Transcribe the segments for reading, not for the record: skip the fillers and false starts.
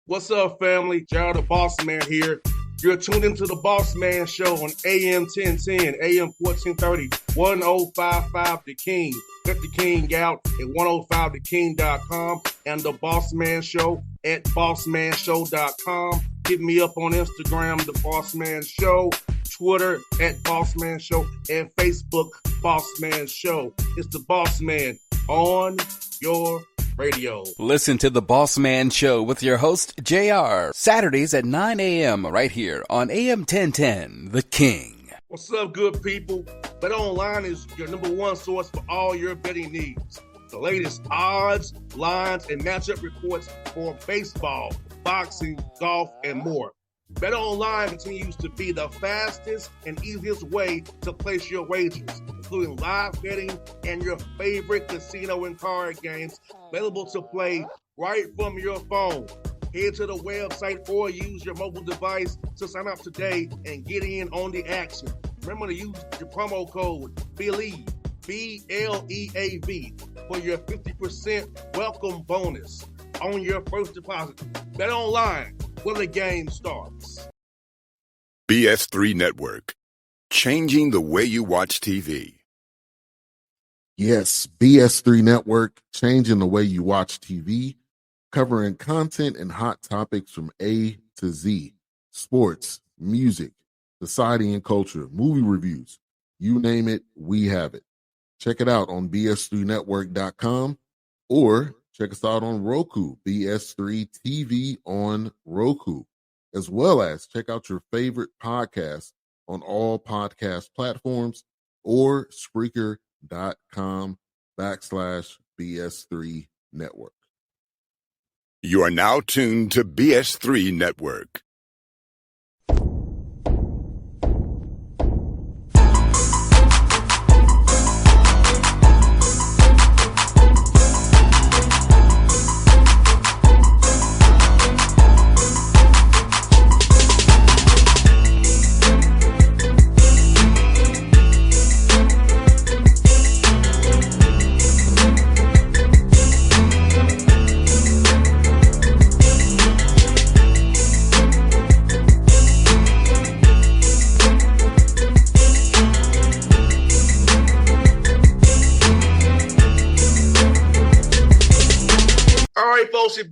What's up, family? Gerald the Bossman here. You're tuned into the Bossman Show on AM 1010, AM 1430, 1055 The King. Let the King out at 105theking.com and the Bossman Show at bossmanshow.com. Hit me up on Instagram, The Bossman Show, Twitter at Bossman Show, and Facebook, Bossman Show. It's the Bossman on your radio. Listen to the Bossman Show with your host, JR, Saturdays at 9 a.m. right here on AM 1010, The King. What's up, good people? BetOnline is your number one source for all your betting needs. The latest odds, lines, and matchup reports for baseball, boxing, golf, and more. BetOnline continues to be the fastest and easiest way to place your wagers, including live betting and your favorite casino and card games available to play right from your phone. Head to the website or use your mobile device to sign up today and get in on the action. Remember to use your promo code BELIEVE, B-L-E-A-V, for your 50% welcome bonus on your first deposit. BetOnline, where the game starts. BS3 Network, changing the way you watch TV. Yes, BS3 Network, changing the way you watch TV, covering content and hot topics from A to Z, sports, music, society and culture, movie reviews, you name it, we have it. Check it out on bs3network.com or check us out on Roku, BS3 TV on Roku, as well as check out your favorite podcast on all podcast platforms or Spreaker.com/BS3 Network. You are now tuned to BS3 Network.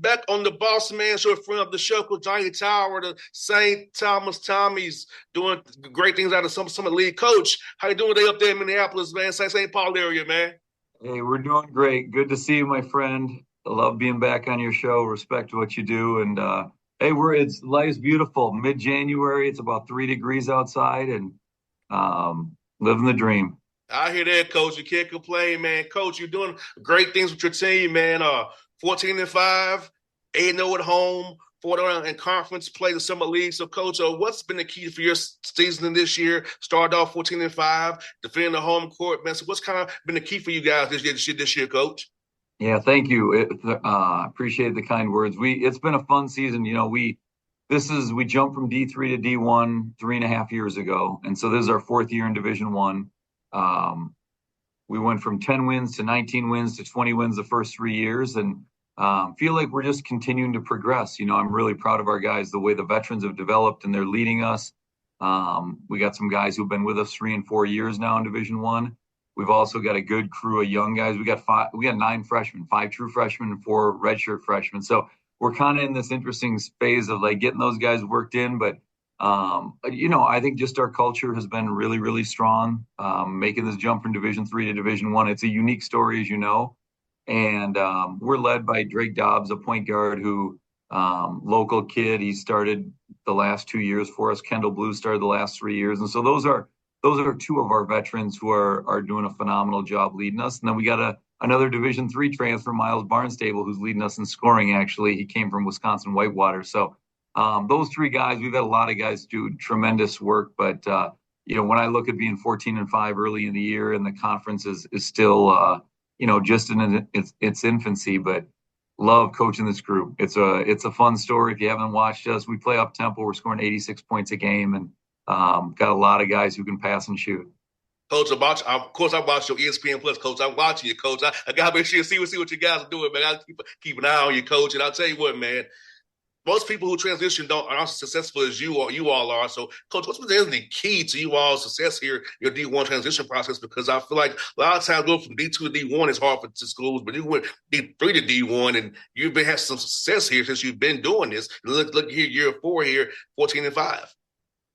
Back on the Bossman Show, a friend of the show, Coach Johnny Tower, the St. Thomas Tommies, doing great things out of Summit League. Coach, how you doing today up there in Minneapolis, man? St. Paul area, man. Hey, we're doing great. Good to see you, my friend. I love being back on your show. Respect what you do. And hey, life's beautiful. Mid-January, it's about 3 degrees outside, and living the dream. I hear that, Coach. You can't complain, man. Coach, you're doing great things with your team, man. 14-5, 8-0 at home, 4-0 in conference play, the Summer League. So, Coach, what's been the key for your season this year? Started off 14-5, defending the home court, man. So, what's kind of been the key for you guys this year, Coach? Yeah, thank you. Appreciate the kind words. It's been a fun season. You know, we jumped from D3 to D1 3.5 years ago, and so this is our 4th year in Division I. We went from 10 wins to 19 wins to 20 wins the first 3 years, and feel like we're just continuing to progress. You know, I'm really proud of our guys, the way the veterans have developed, and they're leading us. We got some guys who've been with us 3 and 4 years now in Division I. We've also got a good crew of young guys. We got 9 freshmen, 5 true freshmen, and 4 redshirt freshmen. So we're kind of in this interesting phase of like getting those guys worked in, but you know, I think just our culture has been really, really strong, making this jump from Division III to Division I. It's a unique story, as you know, and we're led by Drake Dobbs, a point guard who, local kid. He started the last 2 years for us. Kendall Blue started the last 3 years, and so those are 2 of our veterans who are doing a phenomenal job leading us. And then we got another Division III transfer, Miles Barnstable, who's leading us in scoring. Actually, he came from Wisconsin Whitewater, so. Those 3 guys, we've had a lot of guys do tremendous work, but, you know, when I look at being 14-5 early in the year and the conference is still, you know, just in its infancy, but love coaching this group. It's a fun story. If you haven't watched us, we play up tempo. We're scoring 86 points a game, and got a lot of guys who can pass and shoot. Coach, of course, I watch your ESPN Plus, Coach. I'm watching you, Coach. I got to make sure see what you guys are doing, man. I keep an eye on you, Coach. And I'll tell you what, man. most people who transition aren't successful as you all are. So, Coach, what's been the key to you all's success here, your D1 transition process? Because I feel like a lot of times going from D2 to D1 is hard for schools, but you went D3 to D1, and you've been had some success here since you've been doing this. Look here, year 4 here, 14-5.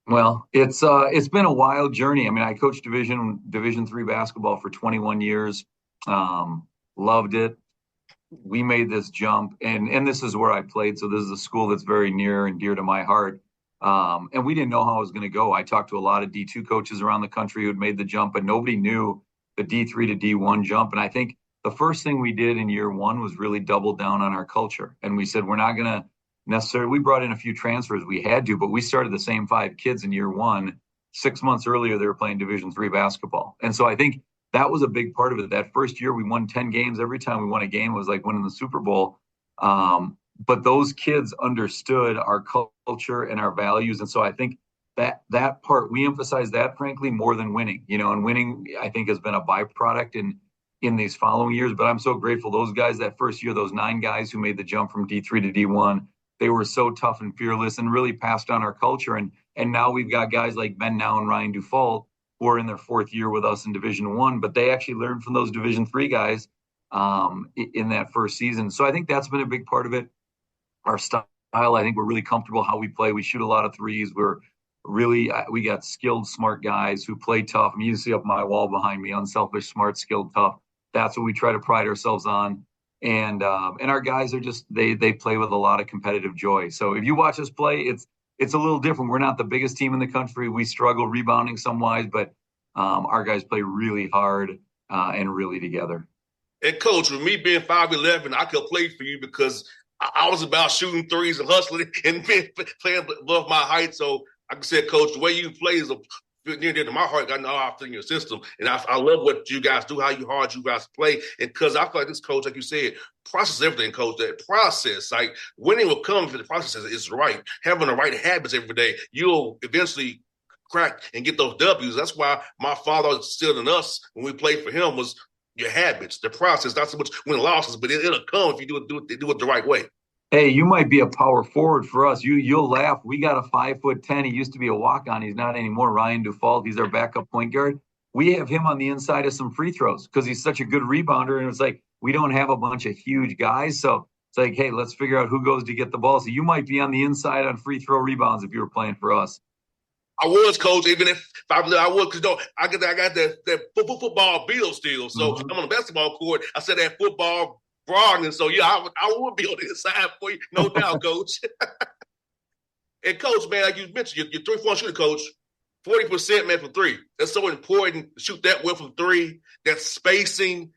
Well, it's been a wild journey. I mean, I coached Division III basketball for 21 years. Loved it. We made this jump, and this is where I played. So this is a school that's very near and dear to my heart. And we didn't know how it was going to go. I talked to a lot of D2 coaches around the country who had made the jump, but nobody knew the D3 to D1 jump. And I think the first thing we did in year 1 was really double down on our culture. And we said, we're not going to necessarily, we brought in a few transfers, we had to, but we started the same 5 kids in year 1. 6 months earlier, they were playing Division III basketball. And so I think that was a big part of it. That first year, we won 10 games. Every time we won a game, it was like winning the Super Bowl. But those kids understood our culture and our values. And so I think that part, we emphasize that, frankly, more than winning. And winning, I think, has been a byproduct in these following years. But I'm so grateful. Those guys that first year, those 9 guys who made the jump from D3 to D1, they were so tough and fearless and really passed on our culture. And now we've got guys like Ben Now and Ryan Dufault who are in their 4th year with us in Division I, but they actually learned from those Division III guys in that first season. So I think that's been a big part of it. Our style, I think we're really comfortable how we play. We shoot a lot of threes. We got skilled, smart guys who play tough. I mean, you see up my wall behind me, unselfish, smart, skilled, tough. That's what we try to pride ourselves on. And our guys are just, they play with a lot of competitive joy. So if you watch us play, it's a little different. We're not the biggest team in the country. We struggle rebounding some-wise, but our guys play really hard and really together. And, Coach, with me being 5'11", I could play for you because I was about shooting threes and hustling and playing above my height. So, like I said, Coach, the way you play is near to my heart. I know how I fit in your system. And I love what you guys do, how hard you guys play. And because I feel like this, Coach, like you said, process everything, Coach. That process, like winning will come if the process is right. Having the right habits every day, you'll eventually crack and get those W's. That's why my father instilled in us when we played for him was your habits, the process, not so much win losses, but it'll come if you do it the right way. Hey, you might be a power forward for us. You'll laugh. We got a 5'10". He used to be a walk-on. He's not anymore. Ryan Dufault. He's our backup point guard. We have him on the inside of some free throws because he's such a good rebounder. And it's like, we don't have a bunch of huge guys. So it's like, hey, let's figure out who goes to get the ball. So you might be on the inside on free throw rebounds if you were playing for us. I was, Coach, even if I was, because I got that football bill still. So I'm on the basketball court. I said that football broad, and so I would be on the inside for you, no doubt, Coach. And Coach, man, like you mentioned, your 3-point shooter, Coach, 40%, man, from 3. That's so important to shoot that well from 3. That spacing,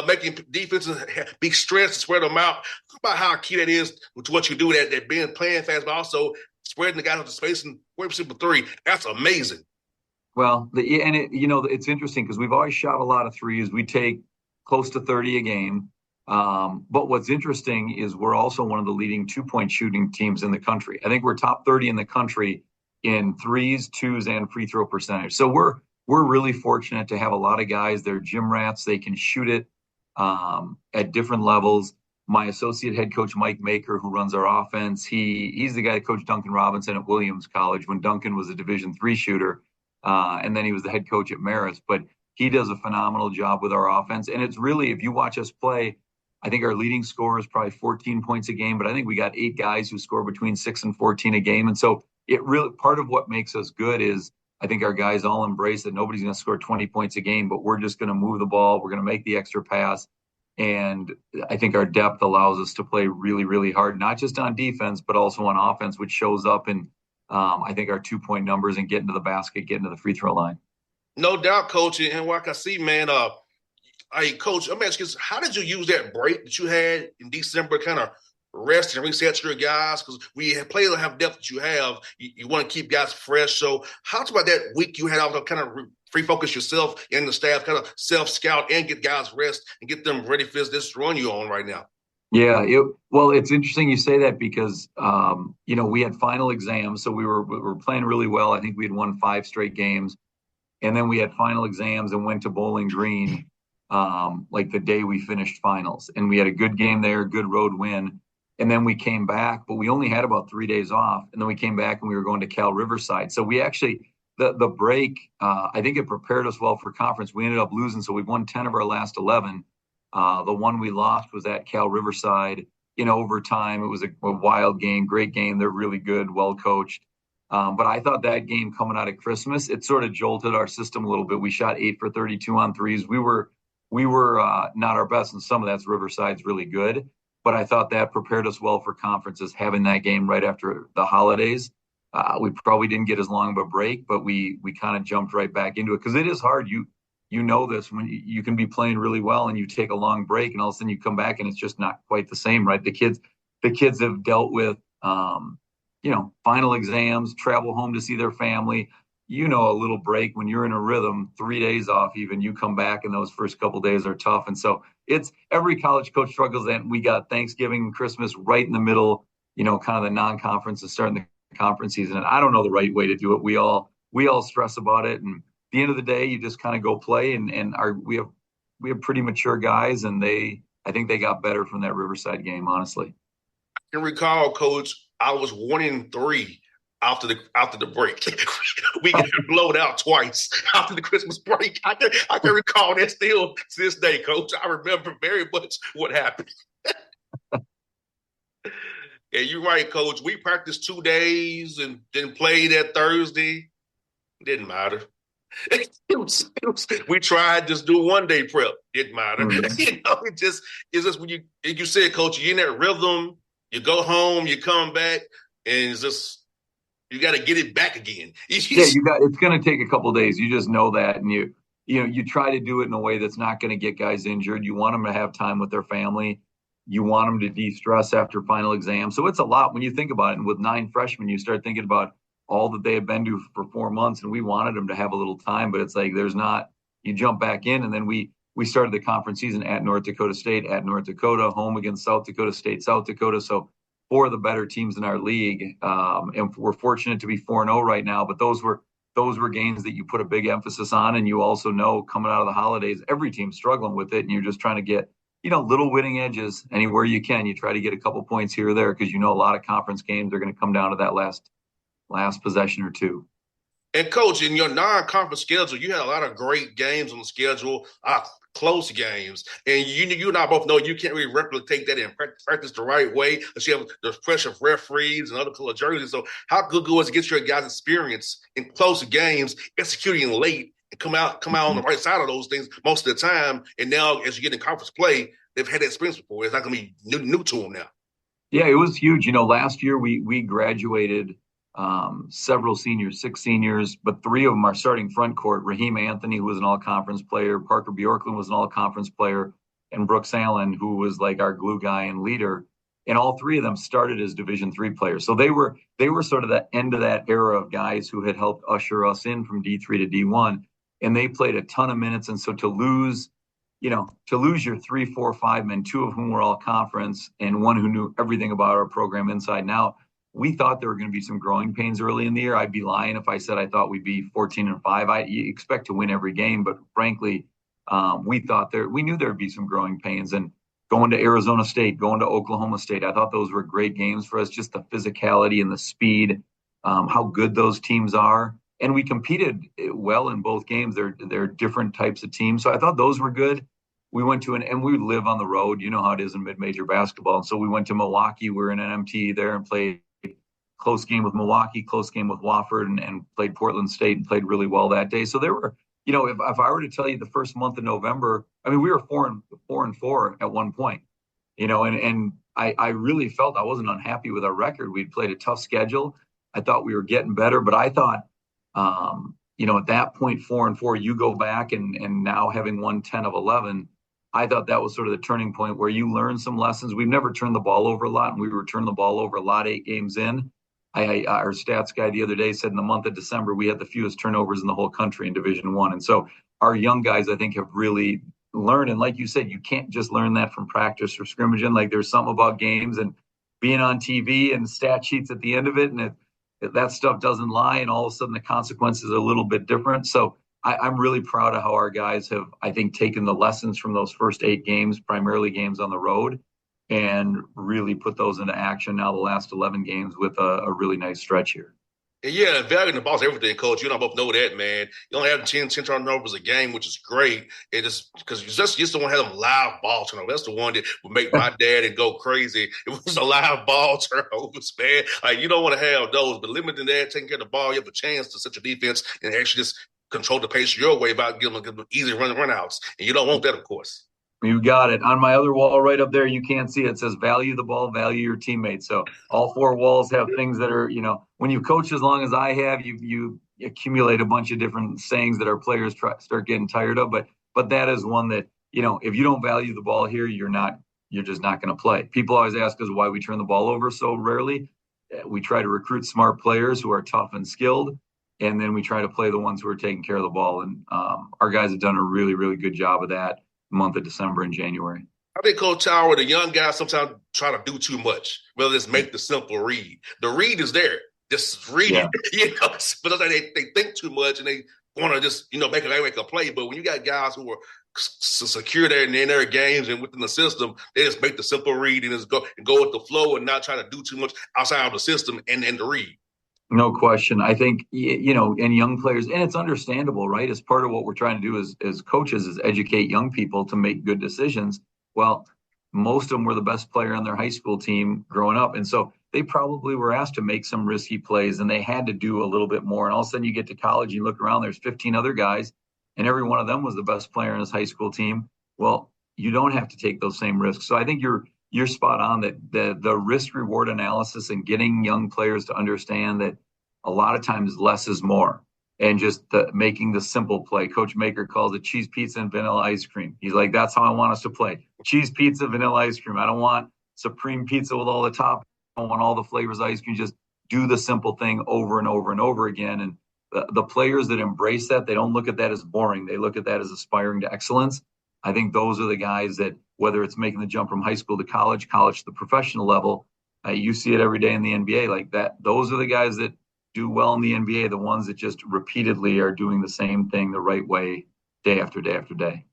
making defenses be stressed and spread them out. Talk about how key that is to what you do, that being playing fast, but also spreading the guys out the space and 40% from 3. That's amazing. Well, it's interesting because we've always shot a lot of threes. We take close to 30 a game. But what's interesting is we're also one of the leading 2-point shooting teams in the country. I think we're top 30 in the country in threes, twos, and free throw percentage. So we're really fortunate to have a lot of guys. They're gym rats. They can shoot it at different levels. My associate head coach, Mike Maker, who runs our offense, he's the guy that coached Duncan Robinson at Williams College when Duncan was a Division III shooter. And then he was the head coach at Marist. But he does a phenomenal job with our offense. And it's really, if you watch us play, I think our leading scorer is probably 14 points a game, but I think we got 8 guys who score between 6 and 14 a game. And so it really, part of what makes us good is I think our guys all embrace that nobody's going to score 20 points a game, but we're just going to move the ball. We're going to make the extra pass. And I think our depth allows us to play really, really hard, not just on defense, but also on offense, which shows up in, I think, our 2-point numbers and getting to the basket, getting to the free throw line. No doubt, Coach. And like I see, man, hey, Coach, I'm asking you, how did you use that break that you had in December, kind of rest and reset your guys? Because we have players that have depth that you have. You want to keep guys fresh. So how about that week you had off to kind of refocus yourself and the staff, kind of self-scout and get guys rest and get them ready for this run you're on right now? Yeah, it's interesting you say that because, we had final exams. So we were playing really well. I think we had won 5 straight games. And then we had final exams and went to Bowling Green like the day we finished finals. And we had a good game there, good road win. And then we came back, but we only had about 3 days off. And then we came back and we were going to Cal Riverside. So we actually, the break, I think it prepared us well for conference. We ended up losing. So we've won 10 of our last 11. The one we lost was at Cal Riverside in overtime. It was a wild game, great game. They're really good, well coached. But I thought that game coming out of Christmas, it sort of jolted our system a little bit. We shot 8 for 32 on threes. We were not our best, and some of that's Riverside's really good. But I thought that prepared us well for conferences, having that game right after the holidays. We probably didn't get as long of a break, but we kind of jumped right back into it because it is hard. You know this when you can be playing really well and you take a long break and all of a sudden you come back and it's just not quite the same, right? The kids have dealt with final exams, travel home to see their family. A little break when you're in a rhythm, 3 days off, even you come back and those first couple of days are tough. And so it's every college coach struggles. And we got Thanksgiving and Christmas right in the middle, kind of the non-conference and starting the conference season. And I don't know the right way to do it. We all stress about it. And at the end of the day, you just kind of go play and we have pretty mature guys and I think they got better from that Riverside game, honestly. I can recall, Coach, I was 1-3 after the break. We got blowed out twice after the Christmas break. I can recall that still to this day, Coach. I remember very much what happened. Yeah, you're right, Coach. We practiced 2 days and then played that Thursday. Didn't matter. We tried just do 1 day prep. Didn't matter. Mm-hmm. It's just when you said, Coach, you're in that rhythm. You go home, you come back, and it's just you got to get it back again. It's going to take a couple of days. You just know that, and you try to do it in a way that's not going to get guys injured. You want them to have time with their family. You want them to de-stress after final exam. So it's a lot when you think about it. And with 9 freshmen, you start thinking about all that they have been to for 4 months, and we wanted them to have a little time, but it's like there's not. You jump back in, and then we started the conference season at North Dakota State, at North Dakota, home against South Dakota State, South Dakota. So 4 of the better teams in our league, and we're fortunate to be 4-0 right now. But those were games that you put a big emphasis on, and you also know coming out of the holidays, every team's struggling with it, and you're just trying to get little winning edges anywhere you can. You try to get a couple points here or there because a lot of conference games are going to come down to that last possession or two. And Coach, in your non-conference schedule, you had a lot of great games on the schedule, close games. And you and I both know you can't really replicate that and practice the right way unless you have the pressure of referees and other color jerseys. So how good was it to get your guys' experience in close games, executing late, and come out on the right side of those things most of the time? And now as you get in conference play, they've had that experience before. It's not going to be new to them now. Yeah, it was huge. Last year we graduated several seniors, 6 seniors, but 3 of them are starting front court. Raheem Anthony, who was an all-conference player, Parker Bjorklund was an all-conference player, and Brooks Allen, who was like our glue guy and leader. And all 3 of them started as Division III players. So they were sort of the end of that era of guys who had helped usher us in from D3 to D1. And they played a ton of minutes. And so to lose your 3, 4, 5 men, 2 of whom were all conference and 1 who knew everything about our program inside and out, we thought there were going to be some growing pains early in the year. I'd be lying if I said I thought we'd be 14-5. You expect to win every game, but frankly, we knew there'd be some growing pains. And going to Arizona State, going to Oklahoma State, I thought those were great games for us. Just the physicality and the speed, how good those teams are, and we competed well in both games. They're different types of teams, so I thought those were good. We went to and we live on the road. You know how it is in mid-major basketball. And so we went to Milwaukee. We were in an MT there and played close game with Milwaukee, close game with Wofford, and played Portland State and played really well that day. So there were, if I were to tell you the first month of November, we were 4-4 at one point, and I really felt I wasn't unhappy with our record. We'd played a tough schedule. I thought we were getting better, but I thought, at that point, 4-4, you go back and now having won 10 of 11, I thought that was sort of the turning point where you learn some lessons. We've never turned the ball over a lot, and we were turning the ball over a lot 8 games in. Our stats guy the other day said in the month of December, we had the fewest turnovers in the whole country in Division I. And so our young guys, I think, have really learned. And like you said, you can't just learn that from practice or scrimmaging. Like there's something about games and being on TV and stat sheets at the end of it. And that stuff doesn't lie. And all of a sudden the consequences are a little bit different. So I'm really proud of how our guys have, I think, taken the lessons from those first 8 games, primarily games on the road, and really put those into action now the last 11 games with a really nice stretch here. And yeah, value in the ball is everything, Coach. You and I both know that, man. You only have 10 turnovers a game, which is great. It just because you just don't want to have them live ball turnovers. That's the one that would make my dad and go crazy. It was a live ball turnovers, man. Like you don't want to have those, but limiting that, taking care of the ball, you have a chance to set your defense and actually just control the pace your way by giving them easy run outs. And you don't want that, of course. You got it. On my other wall right up there, you can't see it. It says value the ball, value your teammates. So all 4 walls have things that are, when you coach as long as I have, you accumulate a bunch of different sayings that our players start getting tired of. But that is one that, if you don't value the ball here, you're just not going to play. People always ask us why we turn the ball over so rarely. We try to recruit smart players who are tough and skilled. And then we try to play the ones who are taking care of the ball. And our guys have done a really, really good job of that month of December and January. I think Coach Tower, the young guys sometimes try to do too much. Whether it's make the simple read. The read is there. Just read it, but they think too much and they want to just, make a play. But when you got guys who are secure there in their games and within the system, they just make the simple read and just go with the flow and not try to do too much outside of the system and the read. No question. I think, and young players, and it's understandable, right? As part of what we're trying to do as coaches is educate young people to make good decisions. Well, most of them were the best player on their high school team growing up. And so they probably were asked to make some risky plays and they had to do a little bit more. And all of a sudden you get to college, you look around, there's 15 other guys and every one of them was the best player in his high school team. Well, you don't have to take those same risks. So I think you're spot on that the risk reward analysis and getting young players to understand that a lot of times less is more and just making the simple play. Coach Maker calls it cheese pizza and vanilla ice cream. He's like, that's how I want us to play. Cheese pizza, vanilla ice cream. I don't want supreme pizza with all the toppings. I don't want all the flavors of ice cream. Just do the simple thing over and over and over again. And the players that embrace that, they don't look at that as boring. They look at that as aspiring to excellence. I think those are the guys that, whether it's making the jump from high school to college to the professional level, you see it every day in the NBA like that. Those are the guys that do well in the NBA, the ones that just repeatedly are doing the same thing the right way day after day after day.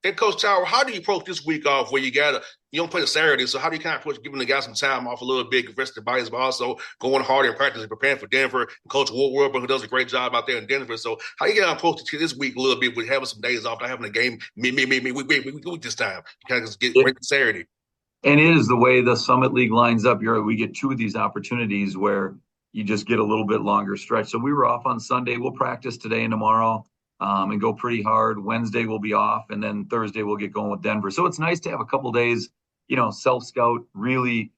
And Coach Tower, how do you approach this week off where you don't play the Saturday, so how do you kind of approach giving the guys some time off a little bit, rest their bodies, but also going hard in practice and preparing for Denver, and Coach Woodward, who does a great job out there in Denver. So how you going to approach this week a little bit with having some days off, not having a game week this time? You kind of just get ready for Saturday. And it is the way the Summit League lines up. We get 2 of these opportunities where you just get a little bit longer stretch. So we were off on Sunday. We'll practice today and tomorrow and go pretty hard. Wednesday we'll be off, and then Thursday we'll get going with Denver. So it's nice to have a couple days, self-scout, really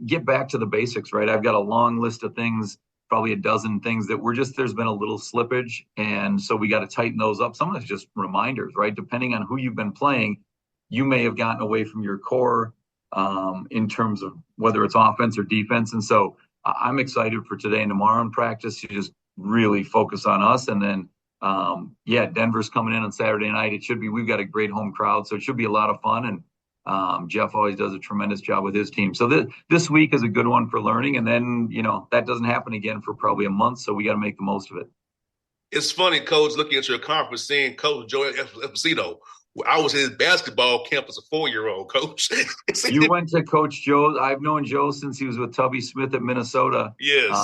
get back to the basics, right? I've got a long list of things, probably a dozen things that there's been a little slippage. And so we got to tighten those up. Some of it's just reminders, right? Depending on who you've been playing, you may have gotten away from your core in terms of whether it's offense or defense. And so I'm excited for today and tomorrow in practice to just really focus on us. And then, Denver's coming in on Saturday night. We've got a great home crowd, so it should be a lot of fun. And Jeff always does a tremendous job with his team. So this week is a good one for learning. And then, that doesn't happen again for probably a month. So we got to make the most of it. It's funny, Coach, looking at your conference, seeing Coach Joe Esposito. I was in his basketball camp as a 4-year-old, Coach. You went to Coach Joe. I've known Joe since he was with Tubby Smith at Minnesota. Yes.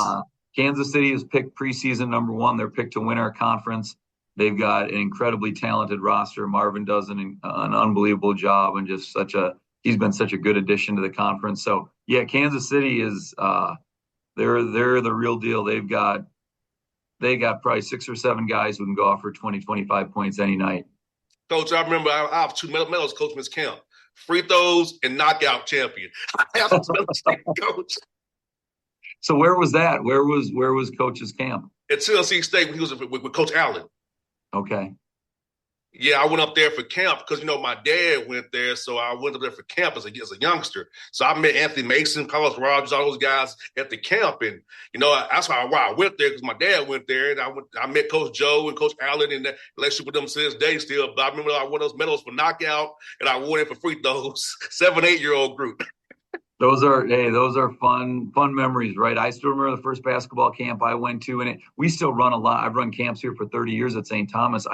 Kansas City is picked preseason number 1. They're picked to win our conference. They've got an incredibly talented roster. Marvin does an unbelievable job and just he's been such a good addition to the conference. So yeah, Kansas City is they're the real deal. They got probably 6 or 7 guys who can go off for 20, 25 points any night. Coach, I remember I have 2 medals, Coach Miss Camp. Free throws and knockout champion. I have Coach. So where was that? Where was Coach's camp? At Tennessee State when he was with Coach Allen. Okay. Yeah, I went up there for camp because, my dad went there. So I went up there for camp as a youngster. So I met Anthony Mason, Carlos Rogers, all those guys at the camp. And, that's why I went there because my dad went there. And I met Coach Joe and Coach Allen and that relationship with them to this day still. But I remember I won those medals for knockout and I won it for free throws. 7, 8-year-old group. Those are fun memories, right? I still remember the first basketball camp I went to, and we still run a lot. I've run camps here for 30 years at St. Thomas.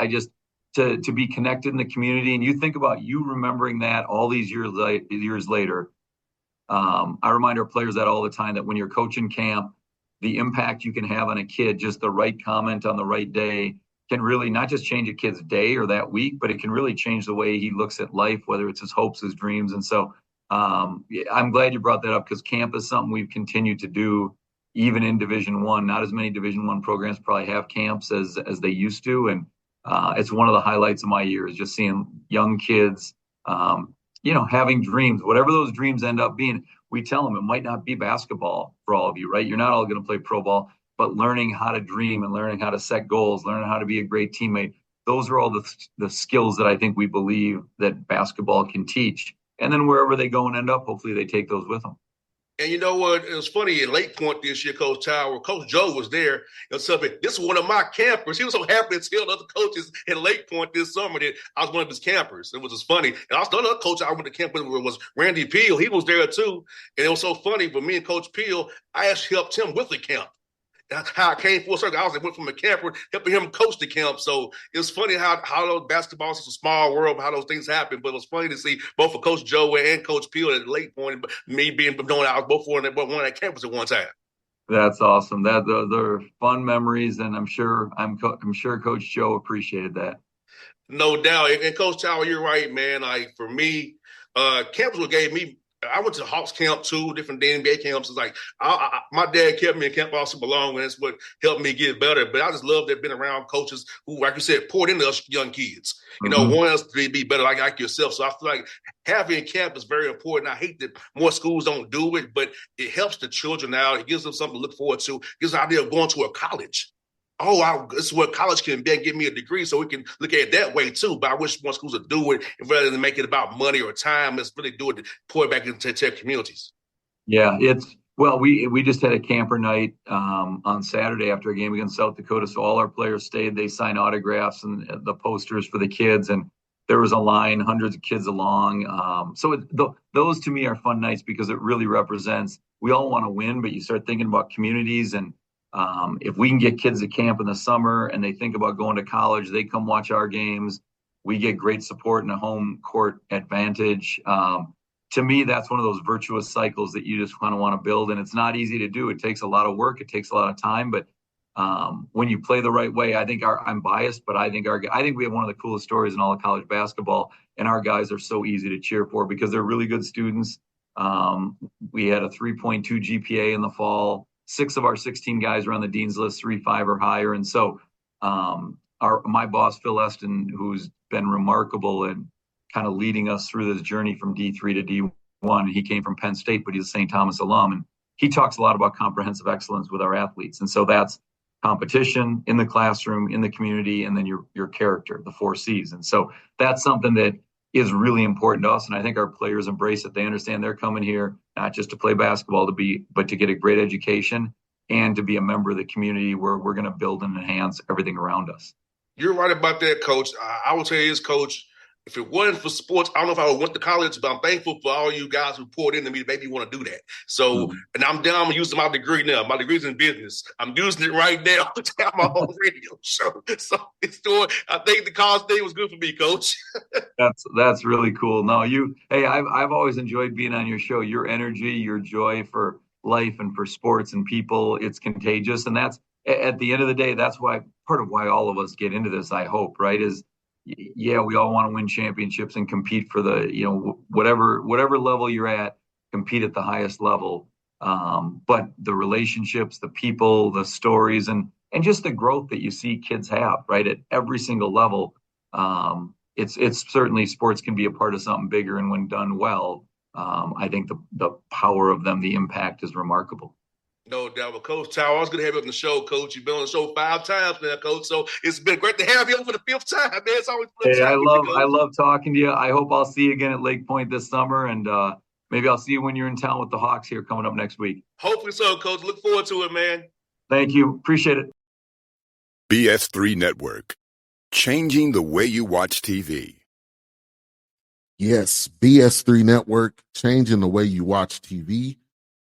To be connected in the community, and you think about you remembering that all these years later, I remind our players that all the time, that when you're coaching camp, the impact you can have on a kid, just the right comment on the right day, can really not just change a kid's day or that week, but it can really change the way he looks at life, whether it's his hopes, his dreams. And so I'm glad you brought that up, because camp is something we've continued to do even in Division One. Not as many Division One programs probably have camps as they used to, and it's one of the highlights of my year, is just seeing young kids, having dreams, whatever those dreams end up being. We tell them it might not be basketball for all of you, right? You're not all going to play pro ball, but learning how to dream and learning how to set goals, learning how to be a great teammate. Those are all the skills that I think we believe that basketball can teach. And then wherever they go and end up, hopefully they take those with them. And you know what? It was funny in Lake Point this year, Coach Tower. Coach Joe was there and something. This is one of my campers. He was so happy to tell other coaches in Lake Point this summer that I was one of his campers. It was just funny. And also another coach I went to camp with was Randy Peel. He was there too. And it was so funny. But me and Coach Peel, I actually helped him with the camp. That's how I came full circle. I went from a camper helping him coach the camp. So it's funny how those basketball is a small world, how those things happen. But it was funny to see both of Coach Joe and Coach Peel at Lake Point, me being knowing I was both on that campus at one time. That's awesome. They're fun memories, and I'm sure Coach Joe appreciated that. No doubt. And Coach Tower, you're right, man. Like for me, campus what gave me. I went to Hawks camp too, different NBA camps. It's like my dad kept me in camp all super long, and that's what helped me get better. But I just love that being around coaches who, like you said, poured into us young kids. You know, want us to be better like yourself. So I feel like having camp is very important. I hate that more schools don't do it, but it helps the children out. It gives them something to look forward to. It gives them the idea of going to a college. This is what college can be and give me a degree, so we can look at it that way too. But I wish more schools would do it rather than make it about money or time. Let's really do it to pour it back into their communities. Yeah, we just had a camper night on Saturday after a game against South Dakota. So all our players stayed. They signed autographs and the posters for the kids, and there was a line, hundreds of kids along. Those to me are fun nights, because it really represents, we all want to win, but you start thinking about communities. And if we can get kids to camp in the summer and they think about going to college, they come watch our games. We get great support and a home court advantage. To me, that's one of those virtuous cycles that you just kind of want to build. And it's not easy to do. It takes a lot of work. It takes a lot of time. But when you play the right way, I'm biased, but I think we have one of the coolest stories in all of college basketball. And our guys are so easy to cheer for because they're really good students. We had a 3.2 GPA in the fall. 6 of our 16 guys are on the dean's list, 3.5 or higher. And so my boss, Phil Eston, who's been remarkable in kind of leading us through this journey from D3 to D1. He came from Penn State, but he's a St. Thomas alum. And he talks a lot about comprehensive excellence with our athletes. And so that's competition in the classroom, in the community, and then your character, the 4 C's. And so that's something that is really important to us. And I think our players embrace it. They understand they're coming here not just to play basketball, but to get a great education and to be a member of the community where we're going to build and enhance everything around us. You're right about that, Coach. I will tell you this, Coach. If it wasn't for sports, I don't know if I would went to college, but I'm thankful for all you guys who poured into me to make me want to do that. So, and I'm using my degree now. My degree's in business. I'm using it right now to have my own radio show. So it's doing, I think the college thing was good for me, Coach. That's really cool. No, I've always enjoyed being on your show. Your energy, your joy for life and for sports and people, it's contagious. And that's, at the end of the day, that's part of why all of us get into this, I hope, right, is yeah, we all want to win championships and compete for the, whatever level you're at, compete at the highest level. But the relationships, the people, the stories, and just the growth that you see kids have, right, at every single level. It's certainly, sports can be a part of something bigger, and when done well, I think the power of them, the impact is remarkable. No doubt. Well, Coach Tower, I was going to have you on the show, Coach. You've been on the show 5 times now, Coach. So it's been great to have you on for the 5th time, man. It's always I love talking to you. I hope I'll see you again at Lake Point this summer, and maybe I'll see you when you're in town with the Hawks here coming up next week. Hopefully so, Coach. Look forward to it, man. Thank you. Appreciate it. BS3 Network, changing the way you watch TV. Yes, BS3 Network, changing the way you watch TV.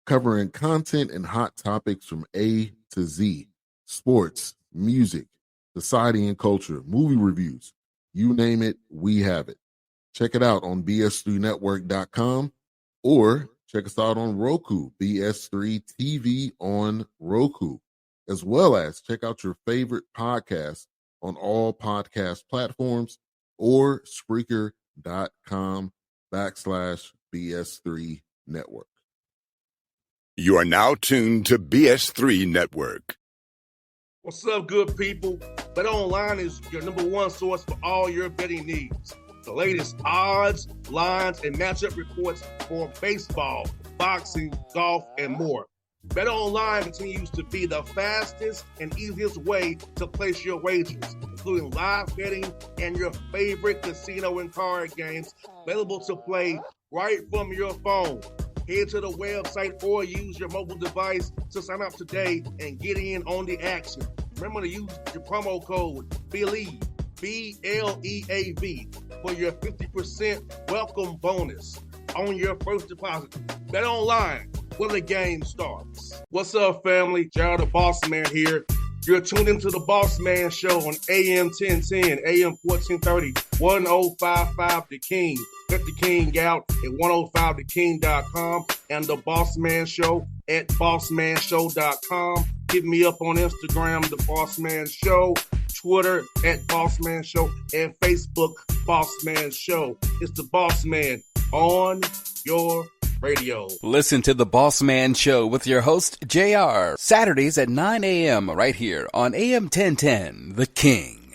Covering content and hot topics from A to Z, sports, music, society and culture, movie reviews, you name it, we have it. Check it out on bs3network.com or Check us out on Roku, BS3 TV on Roku, as well as check out your favorite podcast on all podcast platforms or Spreaker.com/BS3 Network. You are now tuned to BS3 Network. What's up, good people? BetOnline is your number one source for all your betting needs. The latest odds, lines, and matchup reports for baseball, boxing, golf, and more. BetOnline continues to be the fastest and easiest way to place your wagers, including live betting and your favorite casino and card games available to play right from your phone. Head to the website or use your mobile device to sign up today and get in on the action. Remember to use your promo code BELIEVE, BLEAV, for your 50% welcome bonus on your first deposit. Bet online where the game starts. What's up, family? Jared the Bossman here. You're tuned into the Bossman Show on AM 1010, AM 1430, 1055 The King. Check The King out at 105theking.com and the Bossman Show at bossmanshow.com. Hit me up on Instagram, The Bossman Show, Twitter at Bossman Show, and Facebook, Bossman Show. It's the Bossman on your radio. Listen to the Bossman Show with your host, JR, Saturdays at 9 a.m. right here on AM 1010, The King.